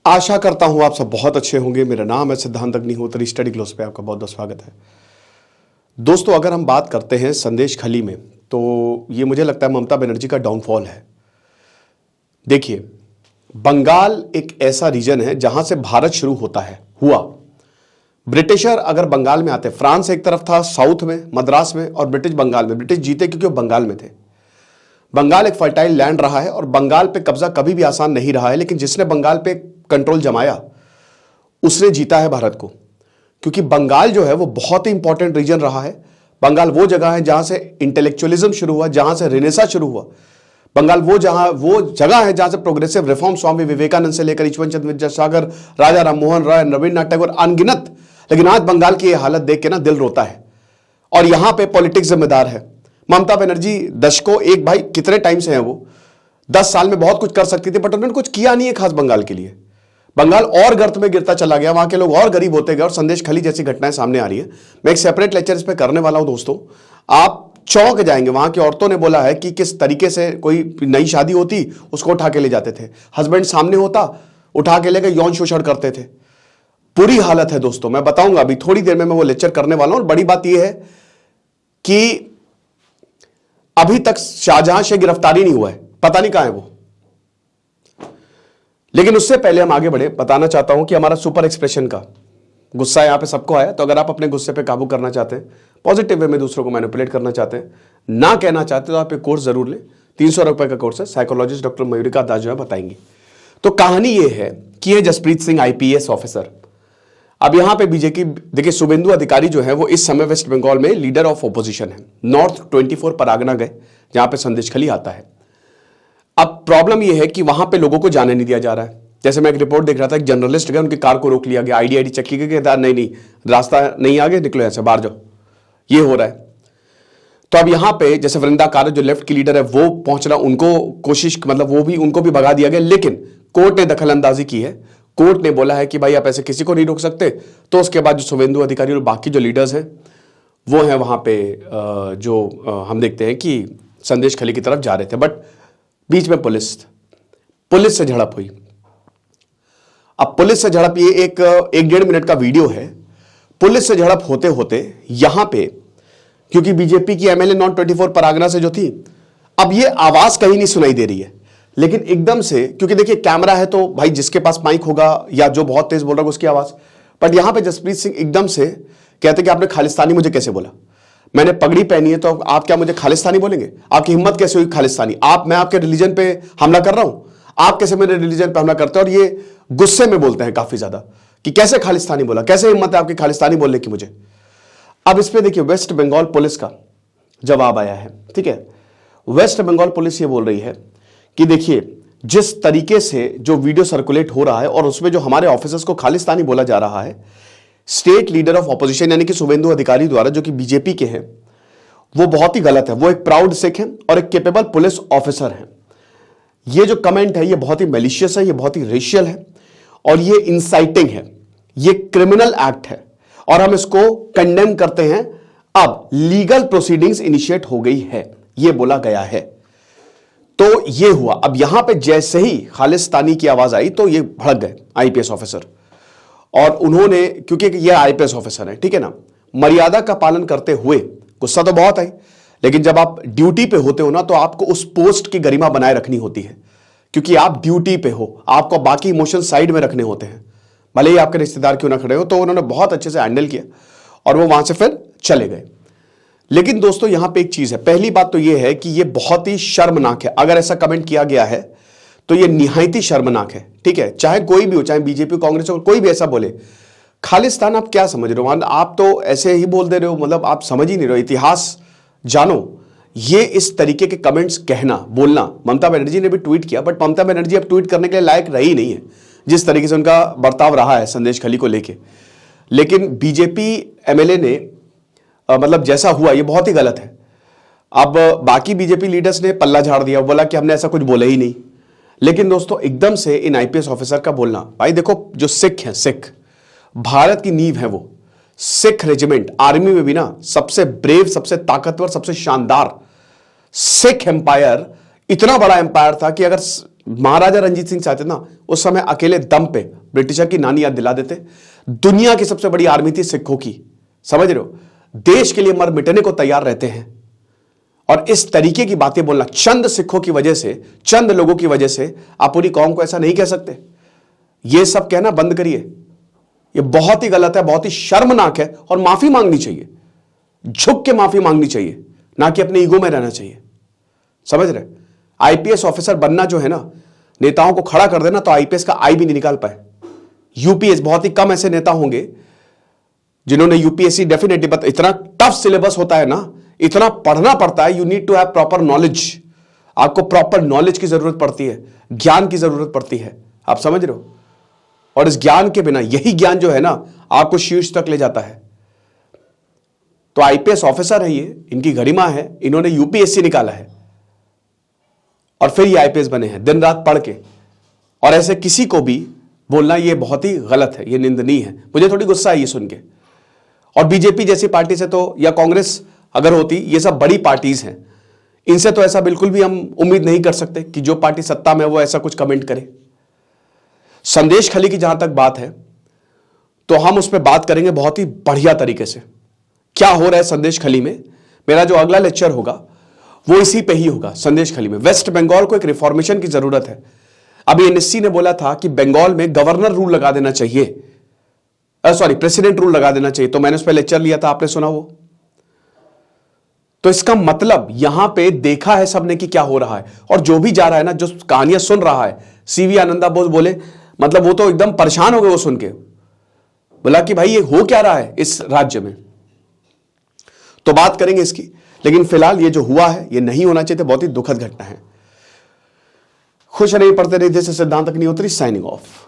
आशा करता हूं आप सब बहुत अच्छे होंगे। मेरा नाम है सिद्धांत अग्निहोत्री। स्टडी क्लोज पे आपका बहुत बहुत स्वागत है। दोस्तों, अगर हम बात करते हैं संदेश खली में, तो ये मुझे लगता है ममता बनर्जी का डाउनफॉल है। देखिए, बंगाल एक ऐसा रीजन है जहां से भारत शुरू होता है हुआ। ब्रिटिशर अगर बंगाल में आते, फ्रांस एक तरफ था साउथ में मद्रास में, और ब्रिटिश बंगाल में। ब्रिटिश जीते क्योंकि वो बंगाल में थे। बंगाल एक फर्टाइल लैंड रहा है और बंगाल पे कब्जा कभी भी आसान नहीं रहा है, लेकिन जिसने बंगाल पे कंट्रोल जमाया उसने जीता है भारत को। क्योंकि बंगाल जो है वो बहुत ही इंपॉर्टेंट रीजन रहा है। बंगाल वो जगह है जहां से इंटेलेक्चुअलिज्म शुरू हुआ, जहां से रेनेसा शुरू हुआ। बंगाल वो जगह है जहां से प्रोग्रेसिव रिफॉर्म स्वामी विवेकानंद से लेकर ईश्वर चंद्र विद्यासागर, राजा राममोहन राय, रविन्द्रनाथ टैगोर, अनगिनत। लेकिन आज बंगाल की ये हालत देख के ना दिल रोता है। और यहां पे पॉलिटिक्स जिम्मेदार है। ममता बनर्जी दशकों, एक भाई कितने टाइम से हैं वो, 10 साल में बहुत कुछ कर सकती थी, बट उन्होंने कुछ किया नहीं है खास बंगाल के लिए। बंगाल और गर्त में गिरता चला गया, वहां के लोग और गरीब होते गए, और संदेश खली जैसी घटनाएं सामने आ रही है। मैं एक सेपरेट लेक्चर इस पे करने वाला हूं दोस्तों। आप चौंक जाएंगे। वहां की औरतों ने बोला है कि किस तरीके से कोई नई शादी होती उसको उठा के ले जाते थे, हस्बैंड सामने होता उठा के ले गए, यौन शोषण करते थे। बुरी हालत है दोस्तों। मैं बताऊंगा अभी थोड़ी देर में, मैं वो लेक्चर करने वाला हूं। और बड़ी बात यह है कि अभी तक शाहजहां से गिरफ्तारी नहीं हुआ है, पता नहीं कहां है वो। लेकिन उससे पहले हम आगे बढ़े, बताना चाहता हूं कि हमारा सुपर एक्सप्रेशन का गुस्सा यहां पे सबको आया। तो अगर आप अपने गुस्से पे काबू करना चाहते हैं, पॉजिटिव वे में दूसरों को मैनिपुलेट करना चाहते हैं, ना कहना चाहते, तो आप एक कोर्स जरूर लें। 300 रुपए का कोर्स है, साइकोलॉजिस्ट डॉक्टर मयूरिका दास जो है बताएंगे। तो कहानी यह है कि ये जसप्रीत सिंह IPS ऑफिसर, अब यहां पे बीजेपी, देखिए शुभेंदु अधिकारी जो है वो इस समय वेस्ट बंगाल में लीडर ऑफ ऑपोजिशन है। नॉर्थ 24 परगना गए, जहां पे संदेश खली आता है। अब प्रॉब्लम यह है कि वहां पे लोगों को जाने नहीं दिया जा रहा है। जैसे मैं एक रिपोर्ट देख रहा था, एक जर्नलिस्ट गए, उनकी कार को रोक लिया गया, आईडी चेक की गई, नहीं रास्ता नहीं, आगे निकलो, ऐसे बाहर जाओ, ये हो रहा है। तो अब यहां पे जैसे वृंदा कार जो लेफ्ट की लीडर है वो पहुंचना, उनको कोशिश, मतलब उनको भी भगा दिया गया, लेकिन कोर्ट ने दखल अंदाजी की है। कोर्ट ने बोला है कि भाई आप ऐसे किसी को नहीं रोक सकते। तो उसके बाद जो शुभेंदु अधिकारी और बाकी जो लीडर्स हैं वो हैं वहां पे, जो हम देखते हैं कि संदेश खली की तरफ जा रहे थे, बट बीच में पुलिस से झड़प हुई। अब पुलिस से झड़प, ये एक 1.5 मिनट का वीडियो है। पुलिस से झड़प होते होते यहां पे, क्योंकि बीजेपी की MLA नॉर्थ 24 परगना से जो थी, अब ये आवाज कहीं नहीं सुनाई दे रही है, लेकिन एकदम से, क्योंकि देखिए कैमरा है तो भाई जिसके पास माइक होगा या जो बहुत तेज बोल रहा है उसकी आवाज। बट यहां पे जसप्रीत सिंह एकदम से कहते कि आपने खालिस्तानी मुझे कैसे बोला, मैंने पगड़ी पहनी है तो आप क्या मुझे खालिस्तानी बोलेंगे? आपकी हिम्मत कैसे हुई खालिस्तानी? मैं आपके रिलीजन पे हमला कर रहा हूं, आप कैसे मेरे रिलीजन पे हमला करते हैं? और ये गुस्से में बोलते हैं काफी ज्यादा कि कैसे खालिस्तानी बोला, कैसे हिम्मत है आपकी खालिस्तानी बोलने की मुझे। अब इस पे देखिए वेस्ट बंगाल पुलिस का जवाब आया है। ठीक है, वेस्ट बंगाल पुलिस ये बोल रही है कि देखिए जिस तरीके से जो वीडियो सर्कुलेट हो रहा है और उसमें जो हमारे ऑफिसर्स को खालिस्तानी बोला जा रहा है, स्टेट लीडर ऑफ ऑपोजिशन यानी कि शुभेंदु अधिकारी द्वारा, जो कि बीजेपी के हैं, वो बहुत ही गलत है। वो एक प्राउड सिख है और एक कैपेबल पुलिस ऑफिसर है। ये जो कमेंट है ये बहुत ही मैलिशियस है, ये बहुत ही रेशियल है और ये इंसाइटिंग है, ये क्रिमिनल एक्ट है और हम इसको कंडेम करते हैं। अब लीगल प्रोसीडिंग्स इनिशिएट हो गई है, ये बोला गया है। तो ये हुआ। अब यहां पे जैसे ही खालिस्तानी की आवाज आई तो ये भड़क गए IPS ऑफिसर, और उन्होंने, क्योंकि ये IPS ऑफिसर है, ठीक है ना, मर्यादा का पालन करते हुए, गुस्सा तो बहुत आई, लेकिन जब आप ड्यूटी पे होते हो ना तो आपको उस पोस्ट की गरिमा बनाए रखनी होती है, क्योंकि आप ड्यूटी पे हो, आपको बाकी इमोशन साइड में रखने होते हैं, भले ही आपके रिश्तेदार क्यों ना खड़े हो। तो उन्होंने बहुत अच्छे से हैंडल किया और वो वहां से फिर चले गए। लेकिन दोस्तों यहां पे एक चीज है, पहली बात तो यह है कि यह बहुत ही शर्मनाक है। अगर ऐसा कमेंट किया गया है तो यह निहायत ही शर्मनाक है। ठीक है, चाहे कोई भी हो, चाहे बीजेपी कांग्रेस हो, कोई भी ऐसा बोले। खालिस्तान आप क्या समझ रहे हो? आप तो ऐसे ही बोल दे रहे हो, मतलब आप समझ ही नहीं रहे हो, इतिहास जानो। ये इस तरीके के कमेंट्स कहना, बोलना, ममता बनर्जी ने भी ट्वीट किया, बट ममता बनर्जी अब ट्वीट करने के लिए लायक रही नहीं है, जिस तरीके से उनका बर्ताव रहा है संदेश खली को लेके। लेकिन बीजेपी MLA ने मतलब जैसा हुआ ये बहुत ही गलत है। अब बाकी बीजेपी लीडर्स ने पल्ला झाड़ दिया, बोला कि हमने ऐसा कुछ बोला ही नहीं। लेकिन दोस्तों एकदम से इन IPS ऑफिसर का बोलना, भाई देखो जो सिख हैं, सिख भारत की नींव है, वो सिख रेजिमेंट आर्मी में भी ना सबसे ब्रेव, सबसे ताकतवर, सबसे शानदार सिख एम्पायर, इतना बड़ा एम्पायर था कि अगर महाराजा रंजीत सिंह चाहते ना, उस समय अकेले दम पे ब्रिटिशर की नानी याद दिला देते। दुनिया की सबसे बड़ी आर्मी थी सिखों की, समझ रहे हो, देश के लिए मर मिटने को तैयार रहते हैं। और इस तरीके की बातें बोलना चंद सिखों की वजह से, चंद लोगों की वजह से आप पूरी कौम को ऐसा नहीं कह सकते। यह सब कहना बंद करिए, यह बहुत ही गलत है, बहुत ही शर्मनाक है और माफी मांगनी चाहिए, झुक के माफी मांगनी चाहिए, ना कि अपने ईगो में रहना चाहिए, समझ रहे। आईपीएस ऑफिसर बनना जो है ना, नेताओं को खड़ा कर देना तो आईपीएस का आई भी नहीं निकाल पाए। यूपीएस बहुत ही कम ऐसे नेता होंगे जिन्होंने यूपीएससी डेफिनेटली, इतना टफ सिलेबस होता है ना, इतना पढ़ना पड़ता है, you need to have proper knowledge. आपको प्रॉपर नॉलेज की जरूरत पड़ती है, ज्ञान की जरूरत पड़ती है, आप समझ रहे हो। और इस ज्ञान के बिना, यही ज्ञान जो है ना आपको शीर्ष तक ले जाता है। तो आईपीएस ऑफिसर है ये, इनकी गरिमा है, इन्होंने यूपीएससी निकाला है और फिर ये आईपीएस बने हैं दिन रात पढ़ के। और ऐसे किसी को भी बोलना ये बहुत ही गलत है, ये निंदनीय है। मुझे थोड़ी गुस्सा है ये सुन के। और बीजेपी जैसी पार्टी से तो, या कांग्रेस अगर होती, ये सब बड़ी पार्टीज हैं, इनसे तो ऐसा बिल्कुल भी हम उम्मीद नहीं कर सकते कि जो पार्टी सत्ता में वो ऐसा कुछ कमेंट करे। संदेश खली की जहां तक बात है तो हम उस पर बात करेंगे बहुत ही बढ़िया तरीके से, क्या हो रहा है संदेश खली में। मेरा जो अगला लेक्चर होगा वो इसी पे ही होगा, संदेश खली में। वेस्ट बंगाल को एक रिफॉर्मेशन की जरूरत है। अभी एनएससी ने बोला था कि बंगाल में गवर्नर रूल लगा देना चाहिए, प्रेसिडेंट रूल लगा देना चाहिए, तो मैंने उस पर लेक्चर लिया था, आपने सुना वो। तो इसका मतलब यहां पे देखा है सबने कि क्या हो रहा है। और जो भी जा रहा है ना, जो कहानियां सुन रहा है, सीवी आनंदा बोस बोले, मतलब वो तो एकदम परेशान हो गए वो सुन के, बोला कि भाई ये हो क्या रहा है इस राज्य में। तो बात करेंगे इसकी, लेकिन फिलहाल ये जो हुआ है ये नहीं होना चाहिए था, बहुत ही दुखद घटना है। खुश नहीं, पढ़ते रहिए, सिद्धांत अग्निहोत्री, साइनिंग ऑफ।